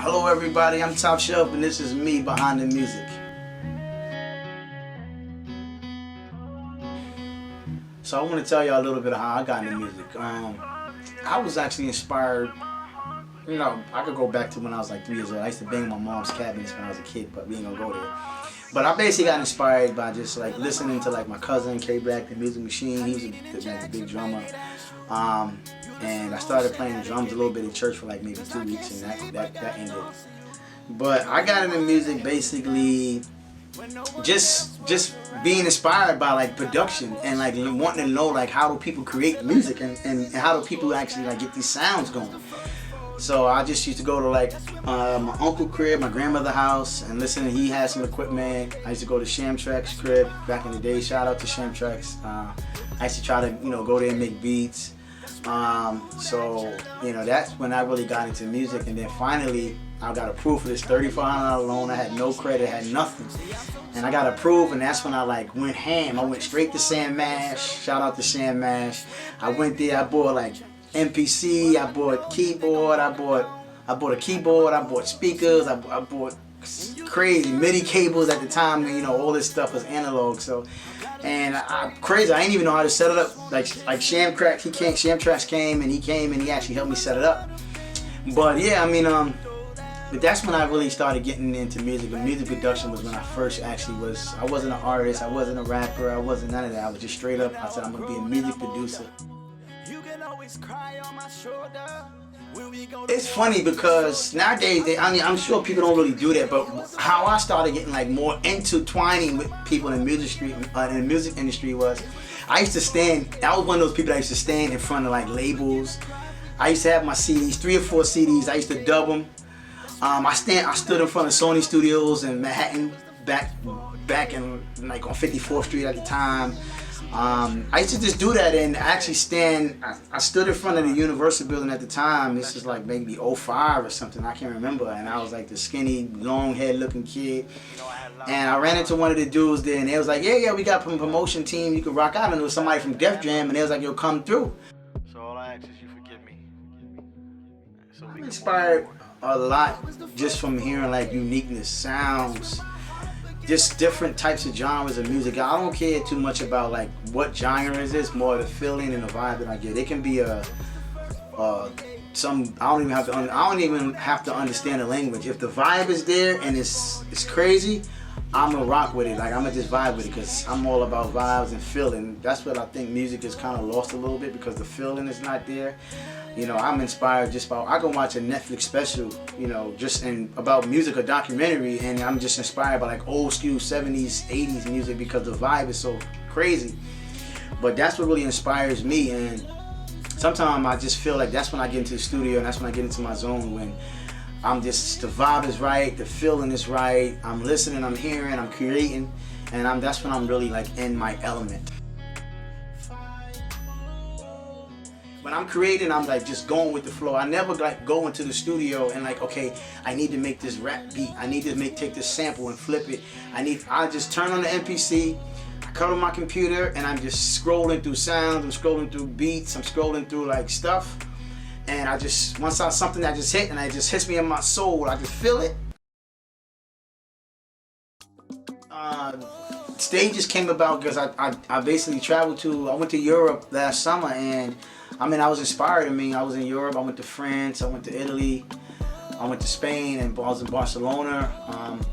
Hello everybody, I'm Topshelf and this is me behind the music. So I want to tell y'all a little bit of how I got into music. I was actually inspired, I could go back to when I was like 3 years old. I used to bang my mom's cabinets when I was a kid, but we ain't gonna go there. But I basically got inspired by just like listening to like my cousin K Black, the Music Machine. He was a big drummer. And I started playing the drums a little bit in church for like maybe 2 weeks, and that ended. But I got into music basically just being inspired by like production and like wanting to know like how do people create music and how do people actually like get these sounds going. So I just used to go to like my uncle's crib, my grandmother's house, and listen. He had some equipment. I used to go to Shamtrack's crib back in the day. Shout out to Shamtrack's. I used to try to go there and make beats. So that's when I really got into music, and then finally I got approved for this $3,500 loan. I had no credit, had nothing, and I got approved, and that's when I like went ham. I went straight to Sam Mash. Shout out to Sam Mash. I went there. I bought like MPC. I bought keyboard. I bought a keyboard. I bought speakers. I bought crazy MIDI cables at the time. All this stuff was analog. So. And crazy, I didn't even know how to set it up. Like Shamtrax came and he actually helped me set it up. But yeah, but that's when I really started getting into music. And music production was when I first actually was. I wasn't an artist, I wasn't a rapper, I wasn't none of that. I was just straight up. I said I'm gonna be a music producer. You can always cry on my shoulder. It's funny because nowadays, I'm sure people don't really do that, but how I started getting like more intertwining with people in the music industry was, I was one of those people that used to stand in front of like labels. I used to have my CDs, 3 or 4 CDs. I used to dub them. I stood in front of Sony Studios in Manhattan, back in like on 54th Street at the time. I used to just do that and actually I stood in front of the Universal building at the time. This is like maybe 05 or something, I can't remember. And I was like the skinny, long head looking kid. And I ran into one of the dudes there and they was like, yeah, we got a promotion team, you can rock out. And it was somebody from Def Jam and they was like, yo, come through. So all I ask is you forgive me. I'm inspired a lot just from hearing like uniqueness, sounds, just different types of genres of music. I don't care too much about like what genre it is, more the feeling and the vibe that I get. It can be I don't even have to understand the language. If the vibe is there and it's crazy, I'm gonna rock with it. Like I'm gonna just vibe with it because I'm all about vibes and feeling. That's what I think music is kind of lost a little bit because the feeling is not there. I'm inspired just by, I can watch a Netflix special, about music, a documentary, and I'm just inspired by like old school 70s, 80s music because the vibe is so crazy. But that's what really inspires me, and sometimes I just feel like that's when I get into the studio and that's when I get into my zone, when the vibe is right, the feeling is right, I'm listening, I'm hearing, I'm creating, and that's when I'm really like in my element. When I'm creating, I'm like just going with the flow. I never like go into the studio and like, okay, I need to make this rap beat. I need to take this sample and flip it. I just turn on the MPC, I cut on my computer, and I'm just scrolling through sounds, I'm scrolling through beats, I'm scrolling through like stuff. And something that just hit and it just hits me in my soul, I just feel it. Stages came about because I basically I went to Europe last summer, and I was inspired. I was in Europe, I went to France, I went to Italy, I went to Spain, and I was in Barcelona.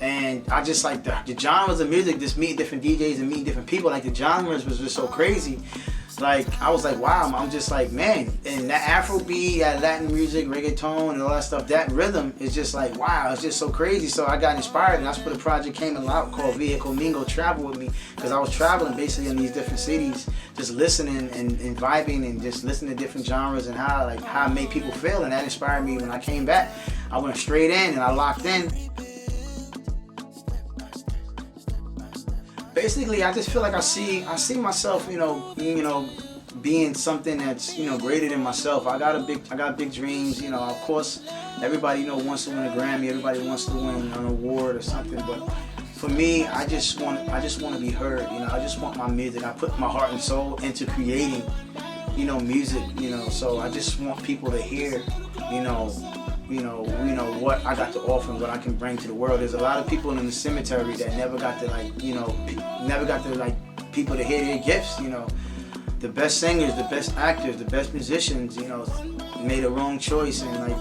And I just like the genres of music, just meeting different DJs and meeting different people. Like the genres was just so crazy. Like I was like, wow, I'm just like, man, and that Afrobeat, that Latin music, reggaeton and all that stuff, that rhythm is just like, wow, it's just so crazy. So I got inspired, and that's where the project came out called Vehicle Mingo, Travel With Me, because I was traveling basically in these different cities, just listening and vibing and just listening to different genres and how it made people feel, and that inspired me. When I came back, I went straight in and I locked in. Basically, I just feel like I see myself, being something that's, greater than myself. I got big dreams. Of course, everybody, wants to win a Grammy. Everybody wants to win an award or something. But for me, I just want to be heard. I just want my music. I put my heart and soul into creating, music. So I just want people to hear, what I got to offer and what I can bring to the world. There's a lot of people in the cemetery that never got to people to hear their gifts. The best singers, the best actors, the best musicians, made a wrong choice, and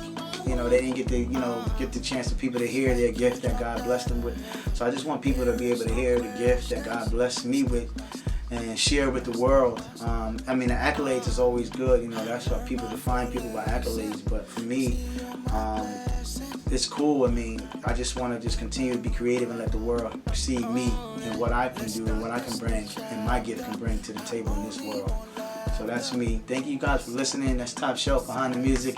they didn't get the chance for people to hear their gift that God blessed them with. So I just want people to be able to hear the gift that God blessed me with and share with the world. The accolades is always good. That's why people define people by accolades. But for me, it's cool. I just want to continue to be creative and let the world perceive me and what I can do and what I can bring and my gift can bring to the table in this world. So that's me. Thank you guys for listening. That's Top Shelf Behind the Music.